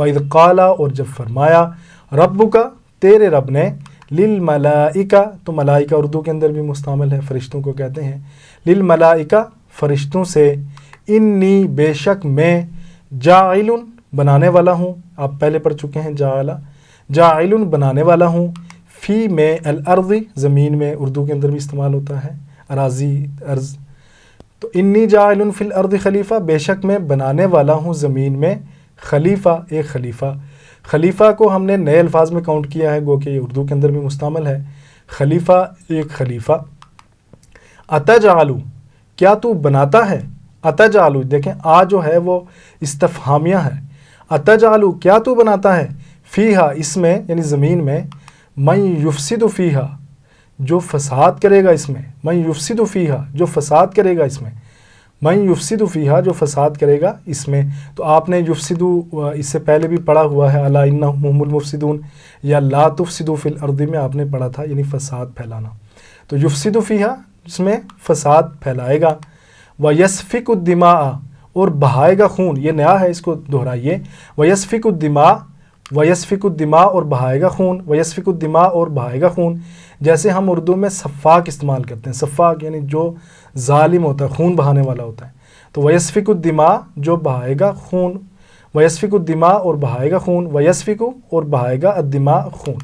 وَإِذْ قَالَ اور جب فرمایا رَبُّكَ تیرے رب نے لِلْمَلَائِكَ تو ملائکہ اردو کے اندر بھی مستعمل ہے، فرشتوں کو کہتے ہیں، لِلْمَلَائِكَ فرشتوں سے، انی بے شک میں جاعل بنانے والا ہوں، آپ پہلے پڑھ چکے ہیں جاعل بنانے والا ہوں، فی میں الارض زمین میں اردو کے اندر بھی استعمال ہوتا ہے، اراضی ارض، تو انی جاعل فی الارض خلیفہ بے شک میں بنانے والا ہوں زمین میں خلیفہ، ایک خلیفہ۔ خلیفہ کو ہم نے نئے الفاظ میں کاؤنٹ کیا ہے، گو کہ یہ اردو کے اندر بھی مستعمل ہے، خلیفہ ایک خلیفہ۔ اتجعل کیا تو بناتا ہے، اتجعل دیکھیں آ جو ہے وہ استفہامیہ ہے، اتجعل کیا تو بناتا ہے، فیہا اس میں یعنی زمین میں، من یفسد فیہا جو فساد کرے گا اس میں، من یفسد فیہا جو فساد کرے گا اس میں، من یفسد فیہا جو فساد کرے گا اس میں۔ تو آپ نے یفسد اس سے پہلے بھی پڑھا ہوا ہے، الا انہم هم المفسدون، یا لا تفسدوا فی الارض میں آپ نے پڑھا تھا، یعنی فساد پھیلانا۔ تو یفسد فیہا اس میں فساد پھیلائے گا، وَيَسْفِكُ الدِّمَاءَ اور بہائے گا خون، یہ نیا ہے اس کو دہرائیے، وَيَسْفِكُ الدِّمَاء وَيَسْفِكُ الدِّمَاء اور بہائے گا خون، وَيَسْفِكُ الدِّمَاء اور بہائے گا خون، جیسے ہم اردو میں سفاک استعمال کرتے ہیں، سفاک یعنی جو ظالم ہوتا ہے، خون بہانے والا ہوتا ہے، تو وَيَسْفِكُ الدِّمَاء جو بہائے گا خون، وَيَسْفِكُ الدِّمَاء اور بہائے گا خون، وَيَسْفِكُ اور بہائے گا الدِّمَاء خون۔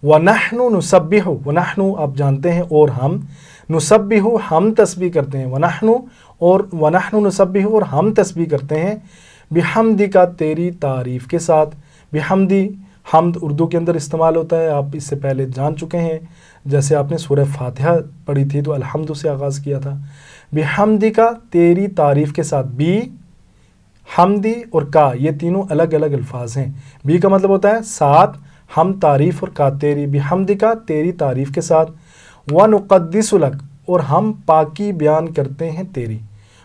وَنَحْنُ نُسَبِّحُ وَنَحْنُ آپ جانتے ہیں اور ہم، نسبح ہم تسبیح کرتے ہیں، وَنَحْنُ نسبح اور ہم تسبیح کرتے ہیں، بحمدک تیری تعریف کے ساتھ، بحمدی حمد اردو کے اندر استعمال ہوتا ہے، آپ اس سے پہلے جان چکے ہیں، جیسے آپ نے سورہ فاتحہ پڑھی تھی تو الحمد سے آغاز کیا تھا، بحمدک تیری تعریف کے ساتھ، بی حمدی اور کا یہ تینوں الگ الگ الفاظ ہیں، بی کا مطلب ہوتا ہے ساتھ، ہم تعریف، اور کا تیری، بحمدک تیری تعریف کے ساتھ، وَنُقَدِّسُ لَكَ اور ہم پاکی بیان کرتے ہیں تیری،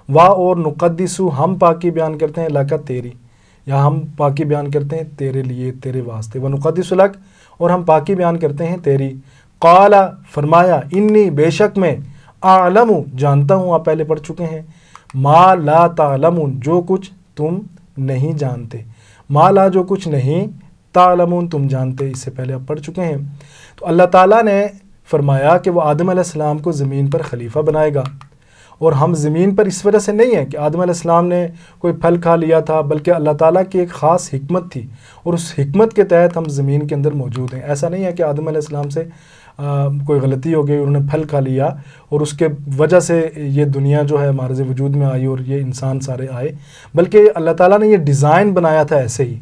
اور نقدسو ہم پاکی بیان کرتے ہیں لَكَ تیری، یا ہم پاکی بیان کرتے ہیں تیرے لیے، تیرے واسطے، وَنُقَدِّسُ لَكَ اور ہم پاکی بیان کرتے ہیں تیری، قَالَ فرمایا، انی بے شک میں، اعلم جانتا ہوں، آپ پہلے پڑھ چکے ہیں، ما لا تعلمون جو کچھ تم نہیں جانتے، ما لا جو کچھ نہیں، تعلمون تم جانتے، اس سے پہلے آپ پڑھ چکے ہیں۔ تو اللہ تعالیٰ نے فرمایا کہ وہ آدم علیہ السلام کو زمین پر خلیفہ بنائے گا، اور ہم زمین پر اس وجہ سے نہیں ہیں کہ آدم علیہ السلام نے کوئی پھل کھا لیا تھا، بلکہ اللہ تعالیٰ کی ایک خاص حکمت تھی، اور اس حکمت کے تحت ہم زمین کے اندر موجود ہیں۔ ایسا نہیں ہے کہ آدم علیہ السلام سے کوئی غلطی ہو گئی، انہوں نے پھل کھا لیا اور اس کے وجہ سے یہ دنیا جو ہے معرض وجود میں آئی اور یہ انسان سارے آئے، بلکہ اللہ تعالیٰ نے یہ ڈیزائن بنایا تھا ایسے ہی۔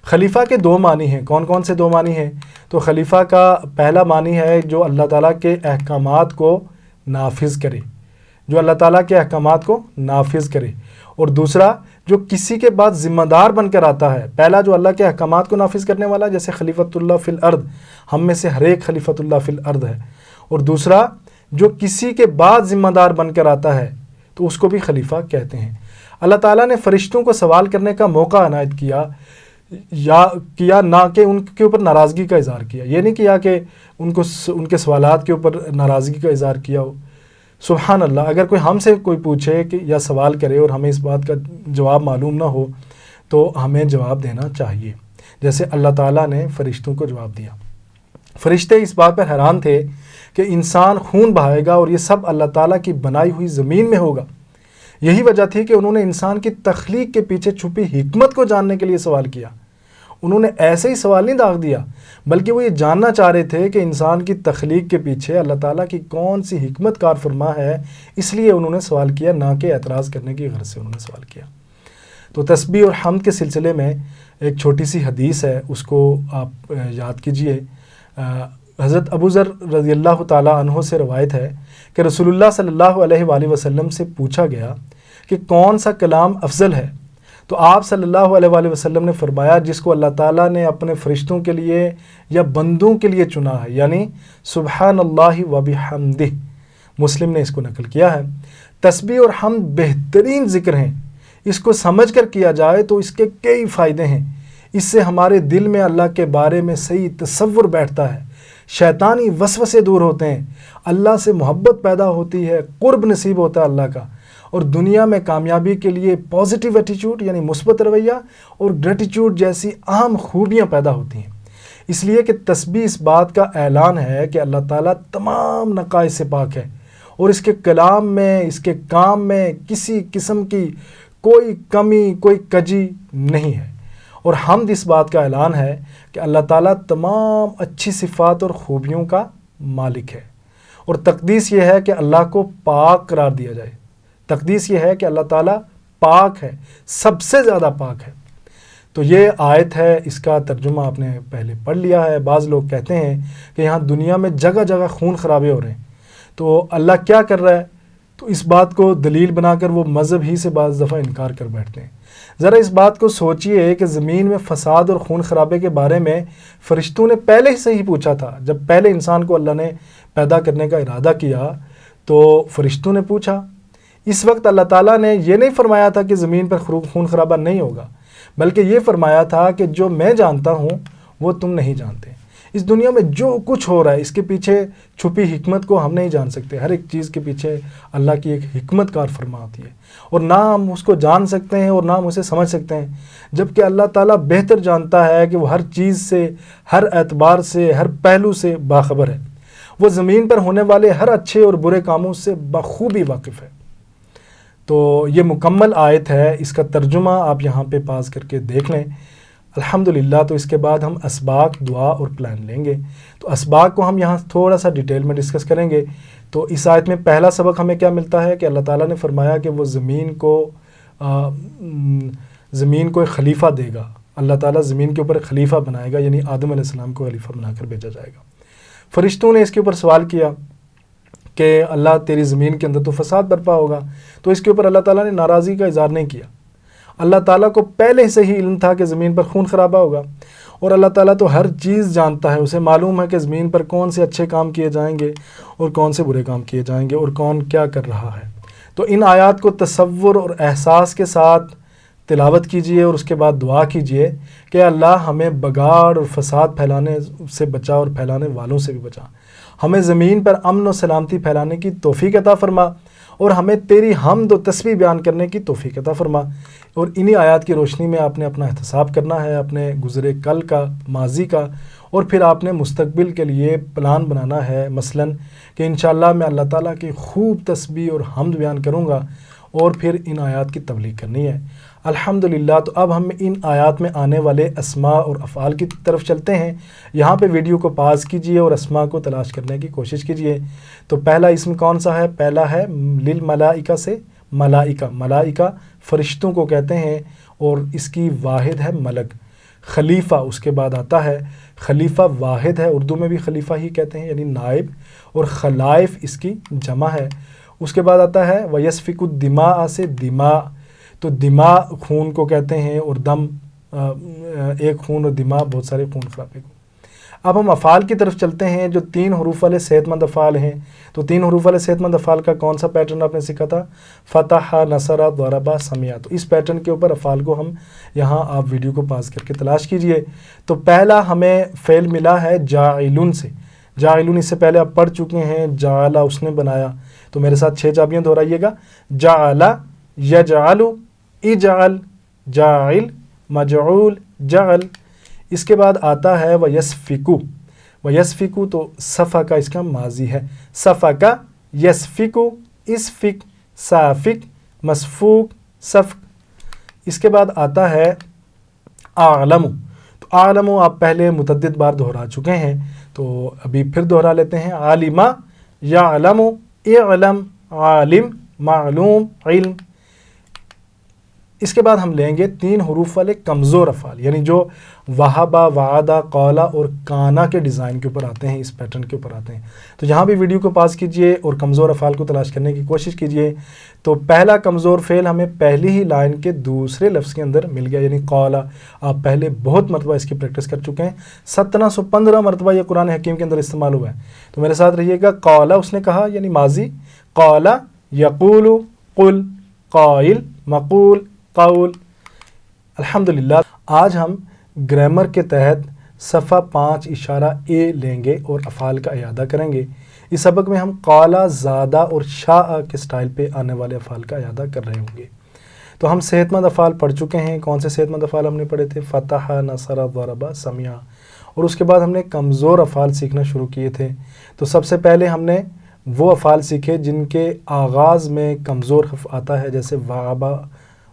خلیفہ کے دو معنی ہیں، کون کون سے دو معنی ہیں؟ تو خلیفہ کا پہلا معنی ہے جو اللہ تعالیٰ کے احکامات کو نافذ کرے، جو اللہ تعالیٰ کے احکامات کو نافذ کرے، اور دوسرا جو کسی کے بعد ذمہ دار بن کر آتا ہے، پہلا جو اللہ کے احکامات کو نافذ کرنے والا جیسے خلیفۃ اللہ فی الارض، ہم میں سے ہر ایک خلیفۃ اللہ فی الارض ہے، اور دوسرا جو کسی کے بعد ذمہ دار بن کر آتا ہے تو اس کو بھی خلیفہ کہتے ہیں۔ اللہ تعالیٰ نے فرشتوں کو سوال کرنے کا موقع عنایت کیا نہ کہ ان کے اوپر ناراضگی کا اظہار کیا، یہ نہیں کیا کہ ان کے سوالات کے اوپر ناراضگی کا اظہار کیا ہو۔ سبحان اللہ، اگر کوئی ہم سے کوئی پوچھے کہ یا سوال کرے اور ہمیں اس بات کا جواب معلوم نہ ہو تو ہمیں جواب دینا چاہیے، جیسے اللہ تعالیٰ نے فرشتوں کو جواب دیا۔ فرشتے اس بات پر حیران تھے کہ انسان خون بہائے گا اور یہ سب اللہ تعالیٰ کی بنائی ہوئی زمین میں ہوگا۔ یہی وجہ تھی کہ انہوں نے انسان کی تخلیق کے پیچھے چھپی حکمت کو جاننے کے لیے سوال کیا۔ انہوں نے ایسے ہی سوال نہیں داغ دیا، بلکہ وہ یہ جاننا چاہ رہے تھے کہ انسان کی تخلیق کے پیچھے اللہ تعالیٰ کی کون سی حکمت کار فرما ہے، اس لیے انہوں نے سوال کیا، نہ کہ اعتراض کرنے کی غرض سے انہوں نے سوال کیا۔ تو تسبیح اور حمد کے سلسلے میں ایک چھوٹی سی حدیث ہے، اس کو آپ یاد کیجئے۔ حضرت ابو ذر رضی اللہ تعالیٰ عنہ سے روایت ہے کہ رسول اللہ صلی اللہ علیہ وآلہ وسلم سے پوچھا گیا کہ کون سا کلام افضل ہے، تو آپ صلی اللہ علیہ وآلہ وسلم نے فرمایا جس کو اللہ تعالیٰ نے اپنے فرشتوں کے لیے یا بندوں کے لیے چنا ہے، یعنی سبحان اللہ و بحمدہ، مسلم نے اس کو نقل کیا ہے۔ تسبیح اور حمد بہترین ذکر ہیں، اس کو سمجھ کر کیا جائے تو اس کے کئی فائدے ہیں۔ اس سے ہمارے دل میں اللہ کے بارے میں صحیح تصور بیٹھتا ہے، شیطانی وسوسے دور ہوتے ہیں، اللہ سے محبت پیدا ہوتی ہے، قرب نصیب ہوتا ہے اللہ کا، اور دنیا میں کامیابی کے لیے پازیٹیو ایٹیچیوڈ یعنی مثبت رویہ اور گریٹیچیوڈ جیسی اہم خوبیاں پیدا ہوتی ہیں، اس لیے کہ تسبیح اس بات کا اعلان ہے کہ اللہ تعالیٰ تمام نقائص سے پاک ہے اور اس کے کلام میں، اس کے کام میں کسی قسم کی کوئی کمی، کوئی کجی نہیں ہے، اور حمد اس بات کا اعلان ہے کہ اللہ تعالیٰ تمام اچھی صفات اور خوبیوں کا مالک ہے، اور تقدیس یہ ہے کہ اللہ کو پاک قرار دیا جائے۔ تقدیس یہ ہے کہ اللہ تعالیٰ پاک ہے، سب سے زیادہ پاک ہے۔ تو یہ آیت ہے، اس کا ترجمہ آپ نے پہلے پڑھ لیا ہے۔ بعض لوگ کہتے ہیں کہ یہاں دنیا میں جگہ جگہ خون خرابے ہو رہے ہیں، تو اللہ کیا کر رہا ہے؟ تو اس بات کو دلیل بنا کر وہ مذہب ہی سے بعض دفعہ انکار کر بیٹھتے ہیں۔ ذرا اس بات کو سوچئے کہ زمین میں فساد اور خون خرابے کے بارے میں فرشتوں نے پہلے ہی سے ہی پوچھا تھا۔ جب پہلے انسان کو اللہ نے پیدا کرنے کا ارادہ کیا تو فرشتوں نے پوچھا۔ اس وقت اللہ تعالیٰ نے یہ نہیں فرمایا تھا کہ زمین پر خون خرابہ نہیں ہوگا، بلکہ یہ فرمایا تھا کہ جو میں جانتا ہوں وہ تم نہیں جانتے۔ اس دنیا میں جو کچھ ہو رہا ہے اس کے پیچھے چھپی حکمت کو ہم نہیں جان سکتے۔ ہر ایک چیز کے پیچھے اللہ کی ایک حکمت کار فرما ہوتی ہے، اور نہ ہم اس کو جان سکتے ہیں اور نہ ہم اسے سمجھ سکتے ہیں، جبکہ اللہ تعالیٰ بہتر جانتا ہے کہ وہ ہر چیز سے، ہر اعتبار سے، ہر پہلو سے باخبر ہے۔ وہ زمین پر ہونے والے ہر اچھے اور برے کاموں سے بخوبی واقف ہے۔ تو یہ مکمل آیت ہے، اس کا ترجمہ آپ یہاں پہ پاس کر کے دیکھ لیں الحمدللہ۔ تو اس کے بعد ہم اسباق، دعا اور پلان لیں گے۔ تو اسباق کو ہم یہاں تھوڑا سا ڈیٹیل میں ڈسکس کریں گے۔ تو اس آیت میں پہلا سبق ہمیں کیا ملتا ہے کہ اللہ تعالیٰ نے فرمایا کہ وہ زمین کو ایک خلیفہ دے گا۔ اللہ تعالیٰ زمین کے اوپر ایک خلیفہ بنائے گا، یعنی آدم علیہ السلام کو خلیفہ بنا کر بھیجا جائے گا۔ فرشتوں نے اس کے اوپر سوال کیا کہ اللہ تیری زمین کے اندر تو فساد برپا ہوگا، تو اس کے اوپر اللہ تعالیٰ نے ناراضی کا اظہار نہیں کیا۔ اللہ تعالیٰ کو پہلے سے ہی علم تھا کہ زمین پر خون خرابہ ہوگا، اور اللہ تعالیٰ تو ہر چیز جانتا ہے، اسے معلوم ہے کہ زمین پر کون سے اچھے کام کیے جائیں گے اور کون سے برے کام کیے جائیں گے اور کون کیا کر رہا ہے۔ تو ان آیات کو تصور اور احساس کے ساتھ تلاوت کیجئے اور اس کے بعد دعا کیجئے کہ اللہ ہمیں بگاڑ اور فساد پھیلانے سے بچا اور پھیلانے والوں سے بھی بچا، ہمیں زمین پر امن و سلامتی پھیلانے کی توفیق عطا فرما، اور ہمیں تیری حمد و تسبیح بیان کرنے کی توفیق عطا فرما۔ اور انہی آیات کی روشنی میں آپ نے اپنا احتساب کرنا ہے، اپنے گزرے کل کا، ماضی کا، اور پھر آپ نے مستقبل کے لیے پلان بنانا ہے، مثلاً کہ انشاءاللہ میں اللہ تعالیٰ کی خوب تسبیح اور حمد بیان کروں گا، اور پھر ان آیات کی تبلیغ کرنی ہے الحمدللہ۔ تو اب ہم ان آیات میں آنے والے اسماء اور افعال کی طرف چلتے ہیں۔ یہاں پہ ویڈیو کو پاز کیجئے اور اسماء کو تلاش کرنے کی کوشش کیجئے۔ تو پہلا اسم کون سا ہے؟ پہلا ہے للملائکہ سے ملائکہ۔ ملائکہ فرشتوں کو کہتے ہیں، اور اس کی واحد ہے ملک۔ خلیفہ اس کے بعد آتا ہے، خلیفہ واحد ہے، اردو میں بھی خلیفہ ہی کہتے ہیں یعنی نائب، اور خلائف اس کی جمع ہے۔ اس کے بعد آتا ہے وَيَسْفِكُ الدِّمَاءَ سے دماء، تو دماء خون کو کہتے ہیں، اور دم ایک خون، اور دماء بہت سارے خون خرابے کو۔ اب ہم افعال کی طرف چلتے ہیں جو 3 حروف والے صحت مند افعال ہیں۔ تو 3 حروف والے صحت مند افعال کا کون سا پیٹرن آپ نے سیکھا تھا؟ فتح، نصر، ضرب، سمع۔ تو اس پیٹرن کے اوپر افعال کو ہم یہاں آپ ویڈیو کو پاز کر کے تلاش کیجئے۔ تو پہلا ہمیں فعل ملا ہے جاعلن سے۔ جاعلن اس سے پہلے آپ پڑھ چکے ہیں، جعل اس نے بنایا۔ تو میرے ساتھ 6 چابیاں دہرائیے گا، جعل، یجعل، اجعل، جاعل، مجعول، جعل۔ اس کے بعد آتا ہے وَيَسْفِكُ۔ وَيَسْفِكُ تو صفقہ اس کا ماضی ہے، صفقہ، یسفک، اسفک، صافک، مسفوک، صفق۔ اس کے بعد آتا ہے اعلم۔ تو اعلم آپ پہلے متعدد بار دہرا چکے ہیں، تو ابھی پھر دہرا لیتے ہیں، عالمہ، یعلم، اعلم، عالم، معلوم، علم۔ اس کے بعد ہم لیں گے 3 حروف والے کمزور افعال، یعنی جو وہبہ، وعدہ، قولا اور کانا کے ڈیزائن کے اوپر آتے ہیں، اس پیٹرن کے اوپر آتے ہیں۔ تو یہاں بھی ویڈیو کو پاز کیجئے اور کمزور افعال کو تلاش کرنے کی کوشش کیجئے۔ تو پہلا کمزور فعل ہمیں پہلی ہی لائن کے دوسرے لفظ کے اندر مل گیا، یعنی قولا۔ آپ پہلے بہت مرتبہ اس کی پریکٹس کر چکے ہیں، 1715 مرتبہ یہ قرآن حکیم کے اندر استعمال ہوا ہے۔ تو میرے ساتھ رہیے گا، قولا اس نے کہا یعنی ماضی، قولا، یقول، قل، قائل، مقول، قول۔ الحمدللہ آج ہم گرامر کے تحت صفحہ 5 اشارہ اے لیں گے اور افعال کا اعادہ کریں گے۔ اس سبق میں ہم قالا، زادہ اور شاء کے سٹائل پہ آنے والے افعال کا اعادہ کر رہے ہوں گے۔ تو ہم صحت مند افعال پڑھ چکے ہیں۔ کون سے صحت مند افعال ہم نے پڑھے تھے؟ فتح، نصر، ضرب، سمع۔ اور اس کے بعد ہم نے کمزور افعال سیکھنا شروع کیے تھے۔ تو سب سے پہلے ہم نے وہ افعال سیکھے جن کے آغاز میں کمزور حرف آتا ہے، جیسے وعبہ،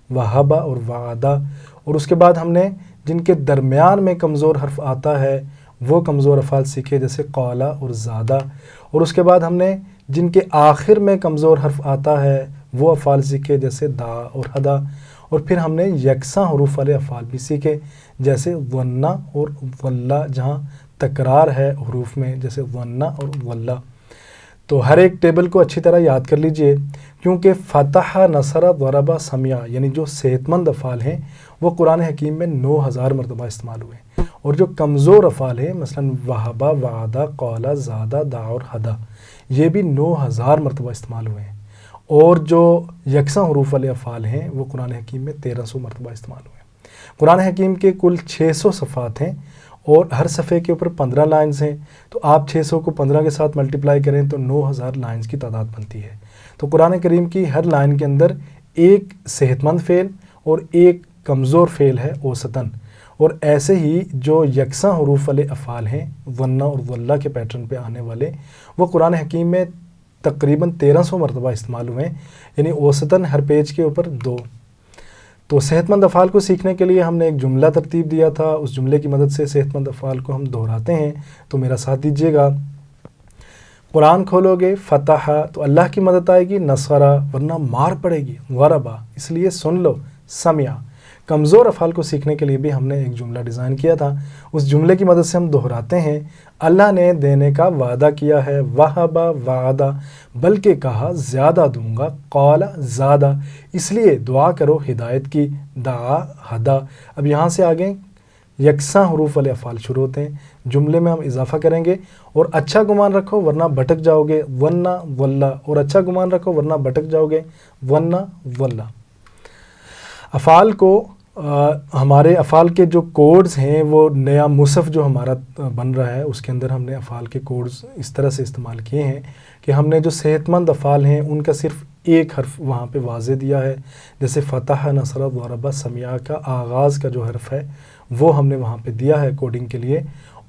وہبہ اور وعدہ۔ اور اس کے بعد ہم نے جن کے درمیان میں کمزور حرف آتا ہے وہ کمزور افعال سیکھے، جیسے قالا اور زادہ۔ اور اس کے بعد ہم نے جن کے آخر میں کمزور حرف آتا ہے وہ افعال سیکھے، جیسے دا اور ہدا۔ اور پھر ہم نے یکساں حروف والے افعال بھی سیکھے، جیسے ظنّ اور ظلّ، جہاں تکرار ہے حروف میں، جیسے ظنّ اور ظلّ۔ تو ہر ایک ٹیبل کو اچھی طرح یاد کر لیجئے، کیونکہ فتح، نصر، ضرب، سمع یعنی جو صحت مند افعال ہیں وہ قرآن حکیم میں 9000 مرتبہ استعمال ہوئے ہیں، اور جو کمزور افعال ہیں مثلا وہبہ، وعدہ، قالا، زادہ، دعا اور ہدا، یہ بھی 9000 مرتبہ استعمال ہوئے ہیں۔ اور جو یکساں حروف والے افعال ہیں وہ قرآن حکیم میں 1300 مرتبہ استعمال ہوئے ہیں۔ قرآن حکیم کے کل 600 صفحات ہیں اور ہر صفحے کے اوپر 15 لائنز ہیں، تو آپ 600 کو 15 کے ساتھ ملٹیپلائی کریں تو 9000 لائنز کی تعداد بنتی ہے۔ تو قرآن کریم کی ہر لائن کے اندر ایک صحت مند فعل اور ایک کمزور فعل ہے اوسطاً، اور ایسے ہی جو یکساں حروف والے افعال ہیں ظنّ اور ظلّ کے پیٹرن پہ آنے والے، وہ قرآن حکیم میں تقریباً 1300 مرتبہ استعمال ہوئے ہیں، یعنی اوسطاً ہر پیج کے اوپر 2۔ تو صحت مند افعال کو سیکھنے کے لیے ہم نے ایک جملہ ترتیب دیا تھا، اس جملے کی مدد سے صحت مند افعال کو ہم دہراتے ہیں۔ تو میرا ساتھ دیجیے گا، قرآن کھولو گے، فتح تو اللہ کی مدد آئے گی، نصرہ ورنہ مار پڑے گی، ضربہ اس لیے سن لو، سمع۔ کمزور افعال کو سیکھنے کے لیے بھی ہم نے ایک جملہ ڈیزائن کیا تھا، اس جملے کی مدد سے ہم دہراتے ہیں، اللہ نے دینے کا وعدہ کیا ہے، وہبہ، وعدہ بلکہ کہا زیادہ دوں گا، قال زادہ اس لیے دعا کرو ہدایت کی، دعا، ہدا۔ اب یہاں سے آگے یکساں حروف والے افعال شروع ہوتے ہیں، جملے میں ہم اضافہ کریں گے، اور اچھا گمان رکھو ورنہ بھٹک جاؤ گے، ظنّ، ظلّ، اور اچھا گمان رکھو ورنہ بھٹک جاؤ گے، ظنّ، ظلّ۔ افعال کو ہمارے افعال کے جو کوڈز ہیں، وہ نیا مصحف جو ہمارا بن رہا ہے اس کے اندر ہم نے افعال کے کوڈز اس طرح سے استعمال کیے ہیں کہ ہم نے جو صحت مند افعال ہیں ان کا صرف ایک حرف وہاں پہ واضح دیا ہے، جیسے فتح، نصر، ضرب، سمع کا آغاز کا جو حرف ہے وہ ہم نے وہاں پہ دیا ہے کوڈنگ کے لیے،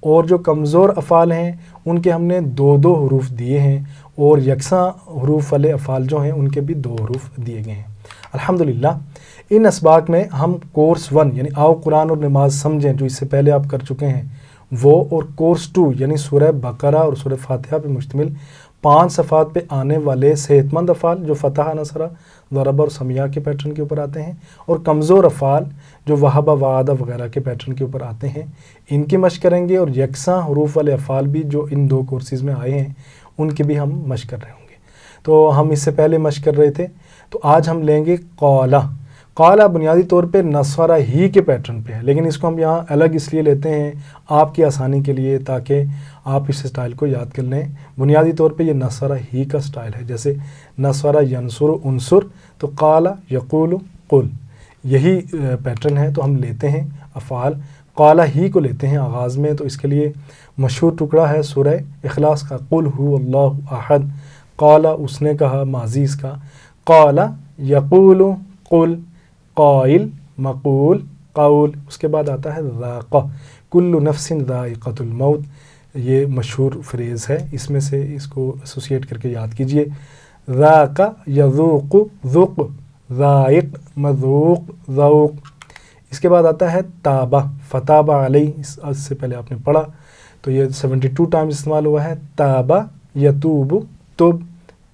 اور جو کمزور افعال ہیں ان کے ہم نے 2 حروف دیے ہیں، اور یکساں حروف والے افعال جو ہیں ان کے بھی 2 حروف دیے گئے ہیں۔ الحمدللہ ان اسباق میں ہم کورس 1 یعنی آؤ قرآن اور نماز سمجھیں جو اس سے پہلے آپ کر چکے ہیں وہ، اور کورس 2 یعنی سورہ بقرہ اور سورہ فاتحہ پہ مشتمل 5 صفحات پہ آنے والے صحت مند افعال جو فتح، نصر، ضرب اور سمع کے پیٹرن کے اوپر آتے ہیں، اور کمزور افعال جو وہبہ، وعدہ وغیرہ کے پیٹرن کے اوپر آتے ہیں، ان کی مشق کریں گے، اور یکساں حروف والے افعال بھی جو ان 2 کورسز میں آئے ہیں ان کی بھی ہم مشق کر رہے ہوں گے۔ تو ہم اس سے پہلے مشق کر رہے تھے، تو آج ہم لیں گے قالا۔ قالا بنیادی طور پہ نصرہ ہی کے پیٹرن پہ ہے، لیکن اس کو ہم یہاں الگ اس لیے لیتے ہیں آپ کی آسانی کے لیے تاکہ آپ اس سٹائل کو یاد کر لیں۔ بنیادی طور پہ یہ نصرہ ہی کا سٹائل ہے، جیسے نصرہ ینصر، انصر، تو قالا یقول، قل، یہی پیٹرن ہے۔ تو ہم لیتے ہیں افعال قالا ہی کو لیتے ہیں آغاز میں، تو اس کے لیے مشہور ٹکڑا ہے سورہ اخلاص کا، قل هو اللہ احد، قالا اس نے کہا، ماضی اس کا، قالا یقول، قل، قائل، مقول، قول، اس کے بعد آتا ہے ذاق، کل نفس ذائقۃ الموت، یہ مشہور فریز ہے، اس میں سے اس کو ایسوسیٹ کر کے یاد کیجئے، ذاق یذوق، ذوق، ذائق، مذوق، ذوق۔ اس کے بعد آتا ہے تابہ، فتابہ علیہ، اس سے پہلے آپ نے پڑھا تو یہ 72 ٹائمز استعمال ہوا ہے، تابہ یتوب، تب،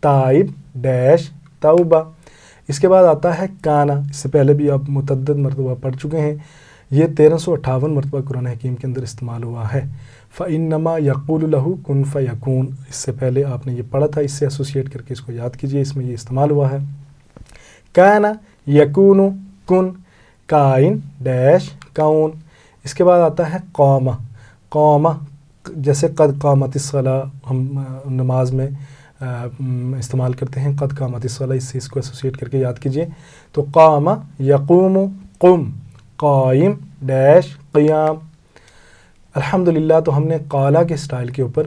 تائب، ڈیش، توبہ۔ اس کے بعد آتا ہے کانا، اس سے پہلے بھی آپ متعدد مرتبہ پڑھ چکے ہیں، یہ 1358 مرتبہ قرآن حکیم کے اندر استعمال ہوا ہے، فَإِنَّمَا يَقُولُ لَهُ كُن فَيَكُونُ، اس سے پہلے آپ نے یہ پڑھا تھا، اس سے ایسوسیٹ کر کے اس کو یاد کیجئے، اس میں یہ استعمال ہوا ہے۔ کانا یکون، کن، کائن، ڈیش، کون۔ اس کے بعد آتا ہے قومہ، قومہ جیسے قد قامت الصلاۃ ہم نماز میں استعمال کرتے ہیں، قد قامت الصلاۃ، اس سے اس کو ایسوسیٹ کر کے یاد کیجئے، تو قام یقوم، قم، قائم، ڈیش، قیام۔ الحمدللہ تو ہم نے قالا کے سٹائل کے اوپر